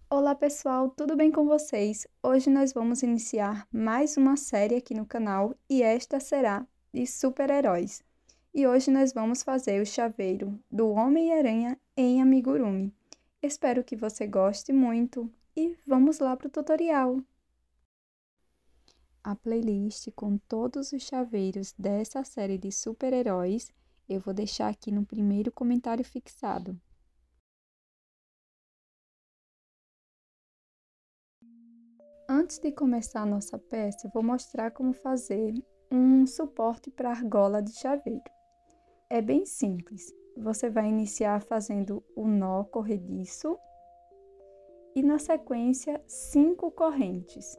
Olá pessoal, tudo bem com vocês? Hoje nós vamos iniciar mais uma série aqui no canal e esta será de super-heróis. E hoje nós vamos fazer o chaveiro do Homem-Aranha em amigurumi. Espero que você goste muito e vamos lá para o tutorial. A playlist com todos os chaveiros dessa série de super-heróis eu vou deixar aqui no primeiro comentário fixado. Antes de começar a nossa peça, eu vou mostrar como fazer um suporte para argola de chaveiro. É bem simples. Você vai iniciar fazendo o nó corrediço e, na sequência, 5 correntes.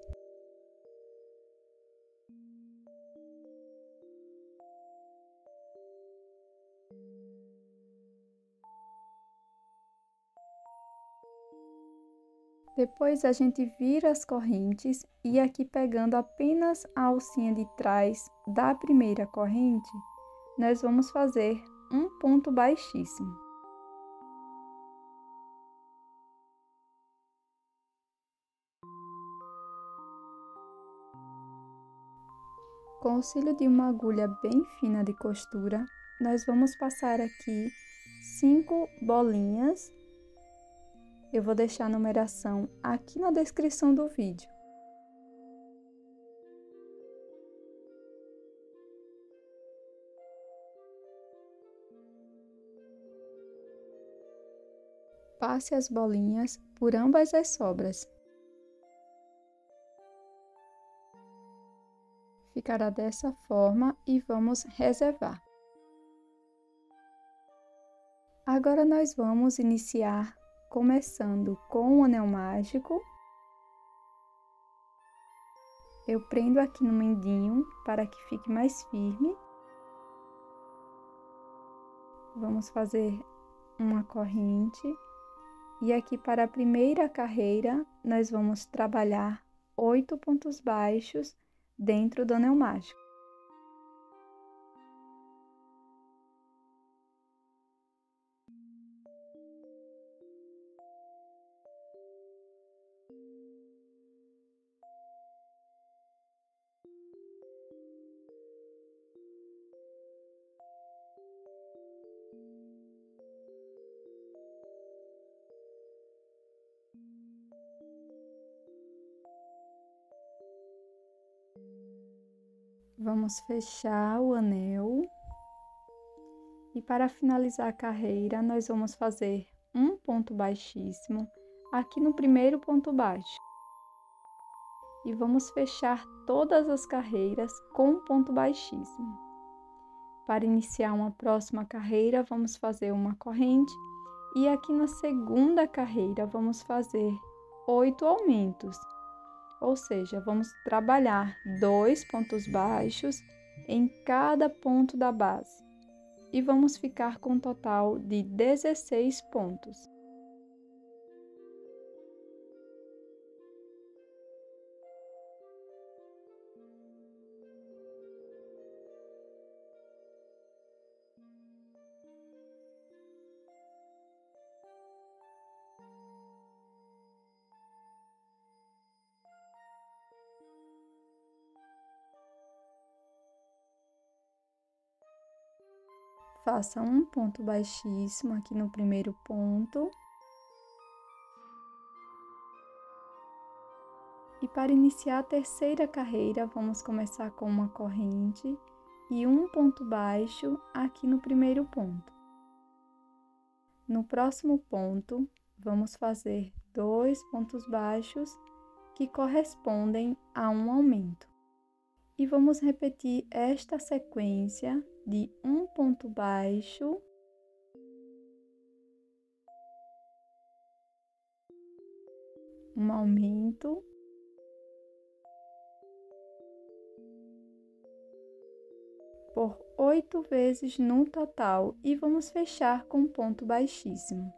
Depois a gente vira as correntes e aqui pegando apenas a alcinha de trás da primeira corrente, nós vamos fazer um ponto baixíssimo. Com o auxílio de uma agulha bem fina de costura, nós vamos passar aqui 5 bolinhas. Eu vou deixar a numeração aqui na descrição do vídeo. Passe as bolinhas por ambas as sobras. Ficará dessa forma e vamos reservar. Agora nós vamos iniciar começando com o anel mágico. Eu prendo aqui no mendinho para que fique mais firme. Vamos fazer uma corrente. E aqui para a primeira carreira, nós vamos trabalhar 8 pontos baixos dentro do anel mágico. Vamos fechar o anel. E para finalizar a carreira, nós vamos fazer um ponto baixíssimo aqui no primeiro ponto baixo. E vamos fechar todas as carreiras com um ponto baixíssimo. Para iniciar uma próxima carreira, vamos fazer uma corrente. E aqui na segunda carreira, vamos fazer 8 aumentos. Ou seja, vamos trabalhar 2 pontos baixos em cada ponto da base. E vamos ficar com um total de 16 pontos. Faça um ponto baixíssimo aqui no primeiro ponto. E para iniciar a terceira carreira, vamos começar com uma corrente e um ponto baixo aqui no primeiro ponto. No próximo ponto, vamos fazer 2 pontos baixos que correspondem a um aumento. E vamos repetir esta sequência de um ponto baixo, um aumento, por 8 vezes no total e vamos fechar com um ponto baixíssimo.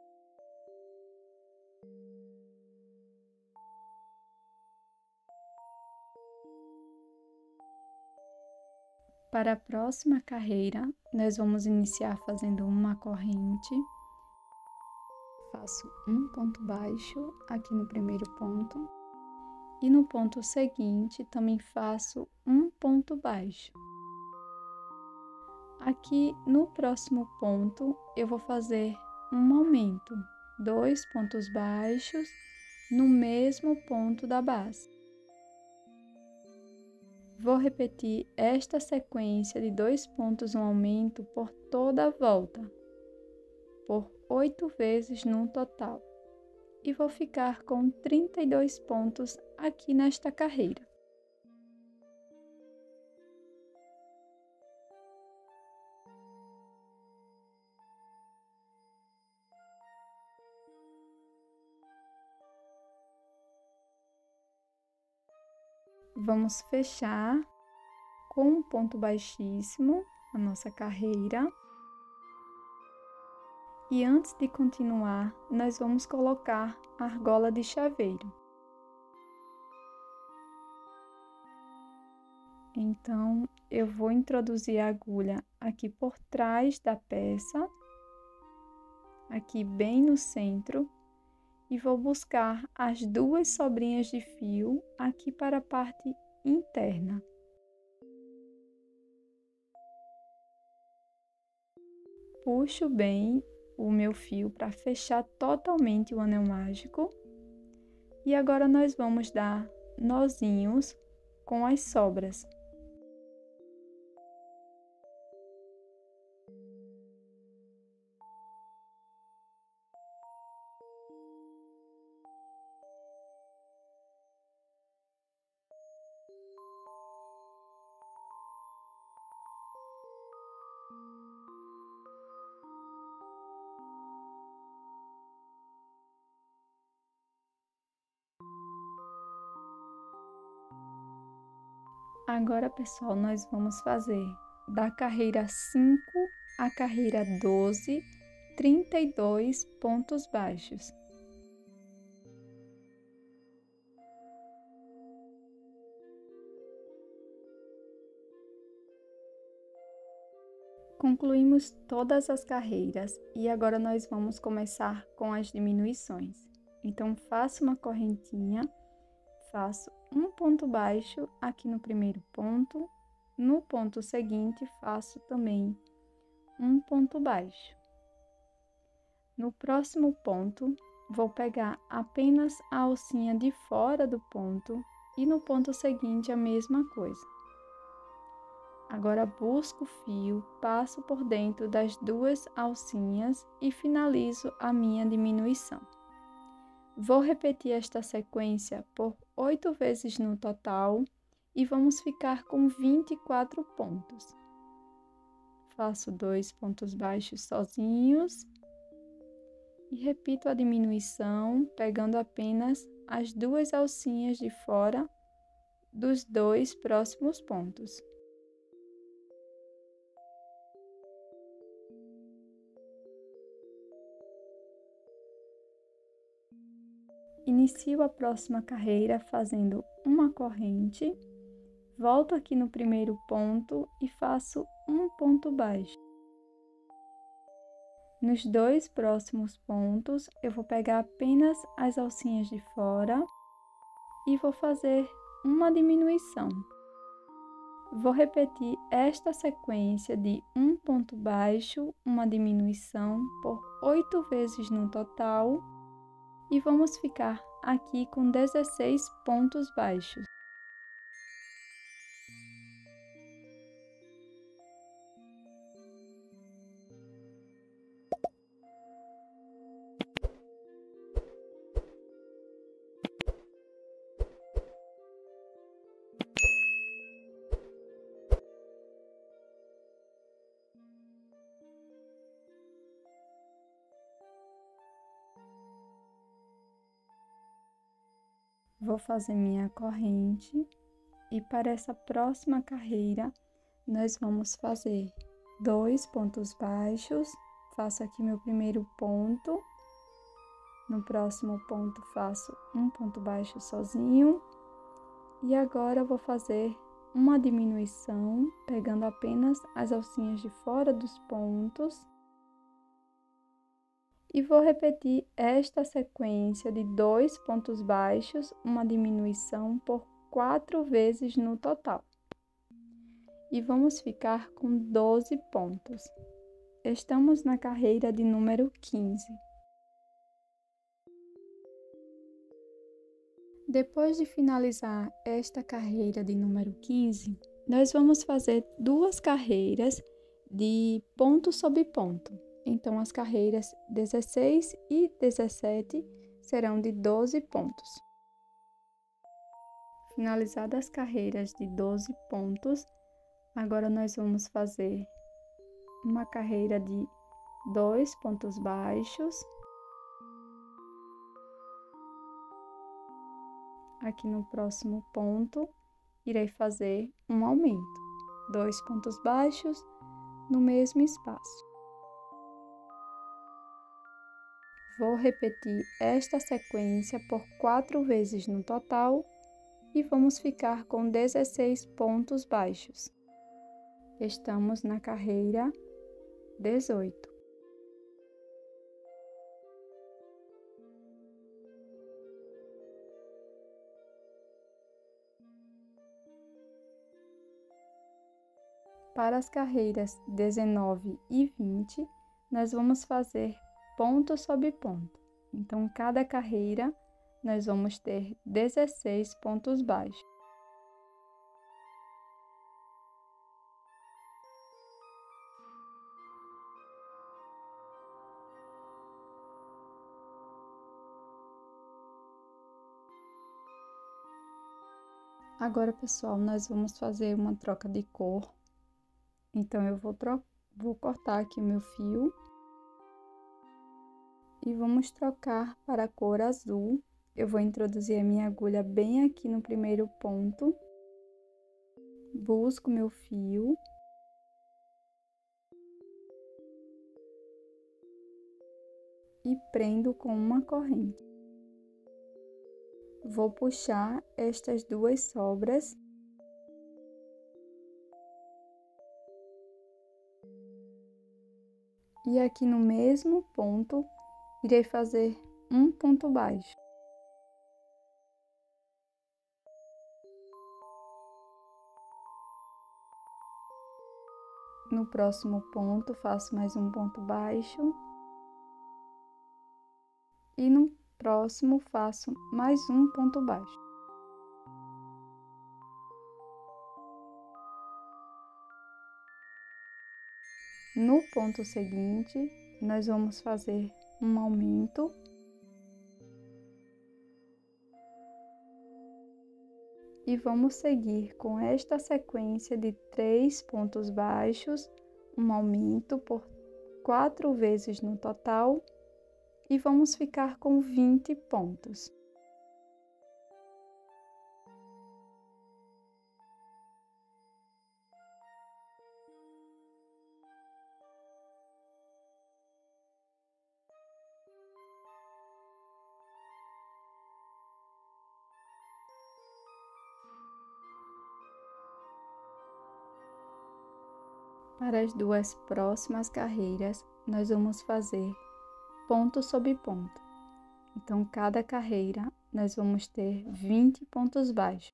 Para a próxima carreira, nós vamos iniciar fazendo uma corrente. faço um ponto baixo aqui no primeiro ponto e no ponto seguinte também faço um ponto baixo. Aqui no próximo ponto eu vou fazer um aumento, 2 pontos baixos no mesmo ponto da base. Vou repetir esta sequência de 2 pontos um aumento por toda a volta, por 8 vezes no total, e vou ficar com 32 pontos aqui nesta carreira. Vamos fechar com um ponto baixíssimo a nossa carreira. E antes de continuar, nós vamos colocar a argola de chaveiro. Então, eu vou introduzir a agulha aqui por trás da peça, aqui bem no centro, e vou buscar as 2 sobrinhas de fio aqui para a parte interna. Puxo bem o meu fio para fechar totalmente o anel mágico. E agora nós vamos dar nozinhos com as sobras. Agora, pessoal, nós vamos fazer da carreira 5 à carreira 12, 32 pontos baixos. Concluímos todas as carreiras e agora nós vamos começar com as diminuições. Então, faço uma correntinha, faço um ponto baixo aqui no primeiro ponto, no ponto seguinte faço também um ponto baixo. No próximo ponto, vou pegar apenas a alcinha de fora do ponto e no ponto seguinte a mesma coisa. Agora busco o fio, passo por dentro das 2 alcinhas e finalizo a minha diminuição. Vou repetir esta sequência por 8 vezes no total e vamos ficar com 24 pontos. Faço 2 pontos baixos sozinhos e repito a diminuição, pegando apenas as 2 alcinhas de fora dos 2 próximos pontos. Inicio a próxima carreira fazendo uma corrente, volto aqui no primeiro ponto e faço um ponto baixo. Nos 2 próximos pontos, eu vou pegar apenas as alcinhas de fora e vou fazer uma diminuição. Vou repetir esta sequência de um ponto baixo, uma diminuição por 8 vezes no total. E vamos ficar aqui com 16 pontos baixos. Vou fazer minha corrente e para essa próxima carreira nós vamos fazer 2 pontos baixos, faço aqui meu primeiro ponto, no próximo ponto faço um ponto baixo sozinho e agora eu vou fazer uma diminuição, pegando apenas as alcinhas de fora dos pontos E vou repetir esta sequência de 2 pontos baixos, uma diminuição por 4 vezes no total. E vamos ficar com 12 pontos. Estamos na carreira de número 15. Depois de finalizar esta carreira de número 15, nós vamos fazer 2 carreiras de ponto sobre ponto. Então, as carreiras 16 e 17 serão de 12 pontos. Finalizadas as carreiras de 12 pontos, agora nós vamos fazer uma carreira de 2 pontos baixos. Aqui no próximo ponto, irei fazer um aumento. 2 pontos baixos no mesmo espaço. Vou repetir esta sequência por 4 vezes no total e vamos ficar com 16 pontos baixos. Estamos na carreira 18. Para as carreiras 19 e 20, nós vamos fazer ponto sobre ponto. Então, cada carreira, nós vamos ter 16 pontos baixos. Agora, pessoal, nós vamos fazer uma troca de cor. Então, eu vou cortar aqui o meu fio. E vamos trocar para a cor azul. Eu vou introduzir a minha agulha bem aqui no primeiro ponto. Busco meu fio. E prendo com uma corrente. Vou puxar estas 2 sobras. E aqui no mesmo ponto, irei fazer um ponto baixo. No próximo ponto, faço mais um ponto baixo. E no próximo, faço mais um ponto baixo. No ponto seguinte, nós vamos fazer um aumento. E vamos seguir com esta sequência de 3 pontos baixos, um aumento por 4 vezes no total, e vamos ficar com 20 pontos. Para as 2 próximas carreiras, nós vamos fazer ponto sobre ponto. Então, cada carreira, nós vamos ter 20 pontos baixos.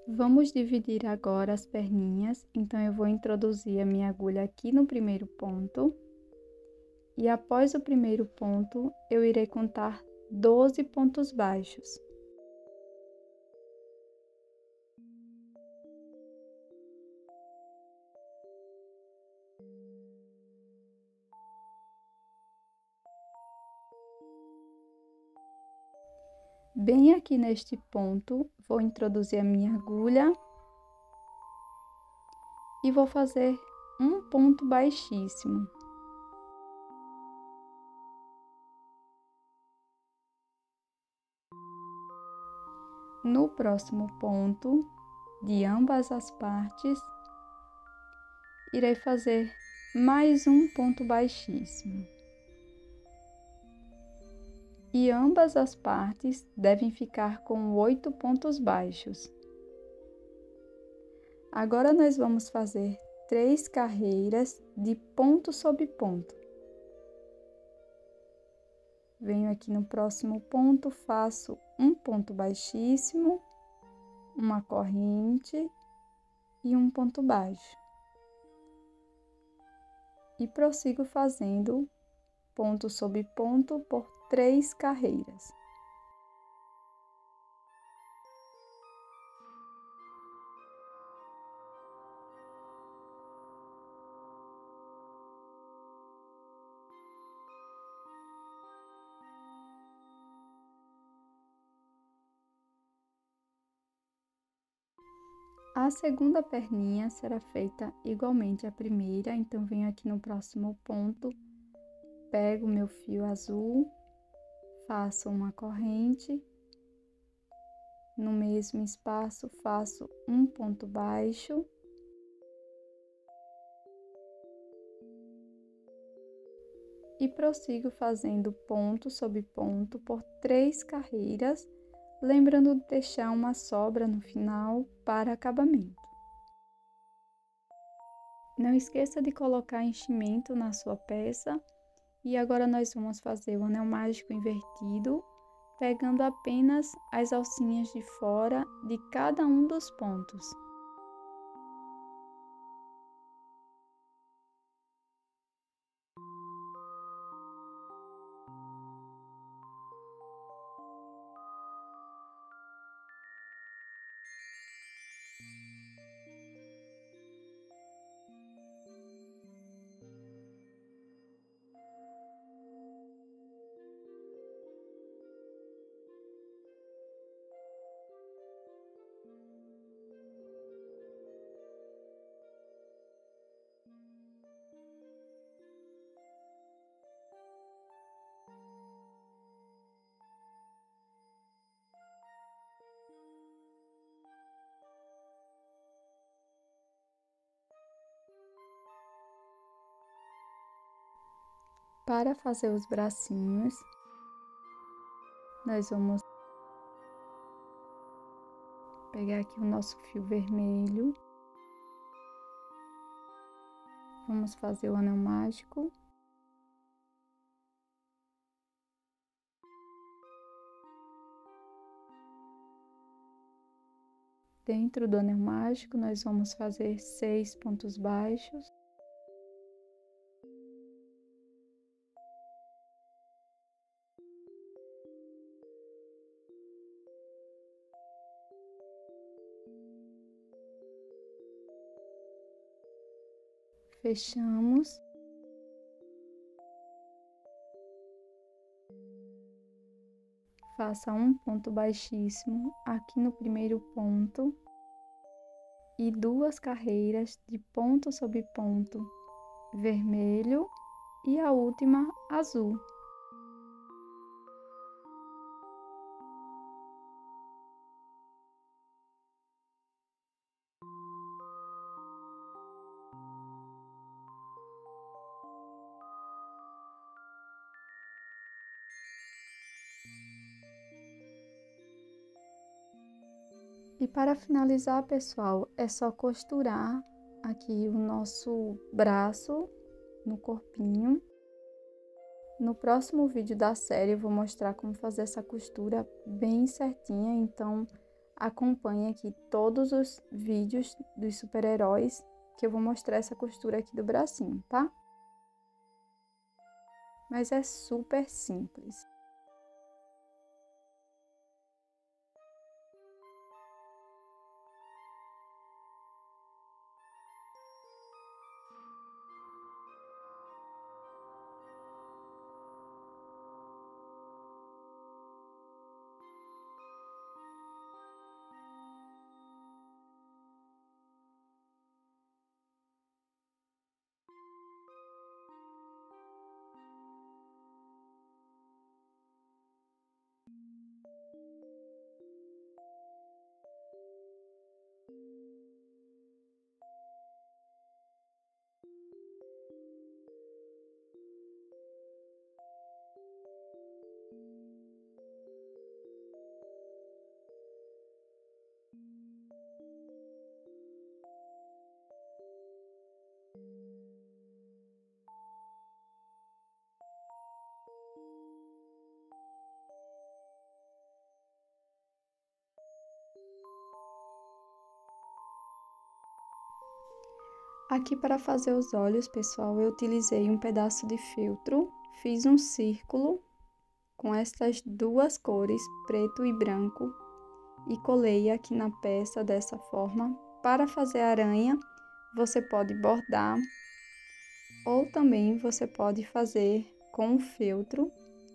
Vamos dividir agora as perninhas. Então, eu vou introduzir a minha agulha aqui no primeiro ponto. E após o primeiro ponto, eu irei contar 12 pontos baixos. Bem aqui neste ponto, vou introduzir a minha agulha e vou fazer um ponto baixíssimo. No próximo ponto, de ambas as partes, irei fazer mais um ponto baixíssimo. e ambas as partes devem ficar com 8 pontos baixos. Agora nós vamos fazer 3 carreiras de ponto sobre ponto. Venho aqui no próximo ponto, faço um ponto baixíssimo, uma corrente e um ponto baixo. E prossigo fazendo ponto sobre ponto por 3 carreiras. A segunda perninha será feita igualmente à primeira, então venho aqui no próximo ponto, pego meu fio azul, faço uma corrente, no mesmo espaço faço um ponto baixo, e prossigo fazendo ponto sobre ponto por 3 carreiras, lembrando de deixar uma sobra no final para acabamento. Não esqueça de colocar enchimento na sua peça. E agora nós vamos fazer o anel mágico invertido, pegando apenas as alcinhas de fora de cada um dos pontos. Para fazer os bracinhos, nós vamos pegar aqui o nosso fio vermelho, vamos fazer o anel mágico. Dentro do anel mágico, nós vamos fazer 6 pontos baixos. Fechamos. Faça um ponto baixíssimo aqui no primeiro ponto e 2 carreiras de ponto sobre ponto vermelho e a última azul. E para finalizar, pessoal, é só costurar aqui o nosso braço no corpinho. No próximo vídeo da série eu vou mostrar como fazer essa costura bem certinha, então acompanhe aqui todos os vídeos dos super-heróis que eu vou mostrar essa costura aqui do bracinho, tá? Mas é super simples. Aqui para fazer os olhos, pessoal, eu utilizei um pedaço de feltro, fiz um círculo com estas duas cores, preto e branco, e colei aqui na peça dessa forma. Para fazer a aranha, você pode bordar, ou também você pode fazer com o feltro,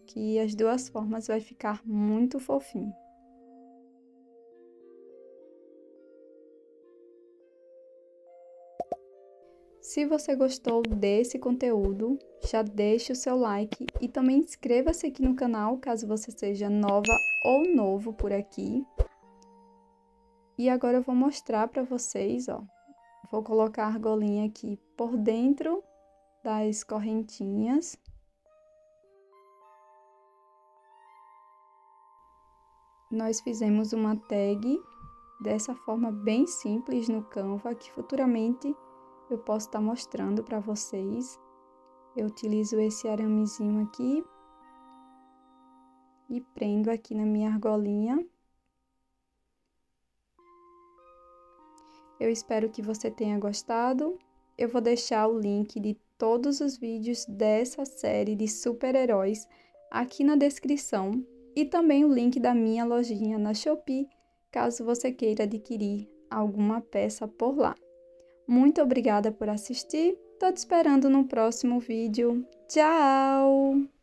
que as duas formas vai ficar muito fofinho. Se você gostou desse conteúdo, já deixe o seu like e também inscreva-se aqui no canal, caso você seja nova ou novo por aqui. E agora eu vou mostrar para vocês, ó. Vou colocar a argolinha aqui por dentro das correntinhas. Nós fizemos uma tag dessa forma bem simples no Canva, que futuramente eu posso estar mostrando para vocês. Eu utilizo esse aramezinho aqui e prendo aqui na minha argolinha. Eu espero que você tenha gostado. Eu vou deixar o link de todos os vídeos dessa série de super-heróis aqui na descrição e também o link da minha lojinha na Shopee, caso você queira adquirir alguma peça por lá. Muito obrigada por assistir, tô te esperando no próximo vídeo. Tchau!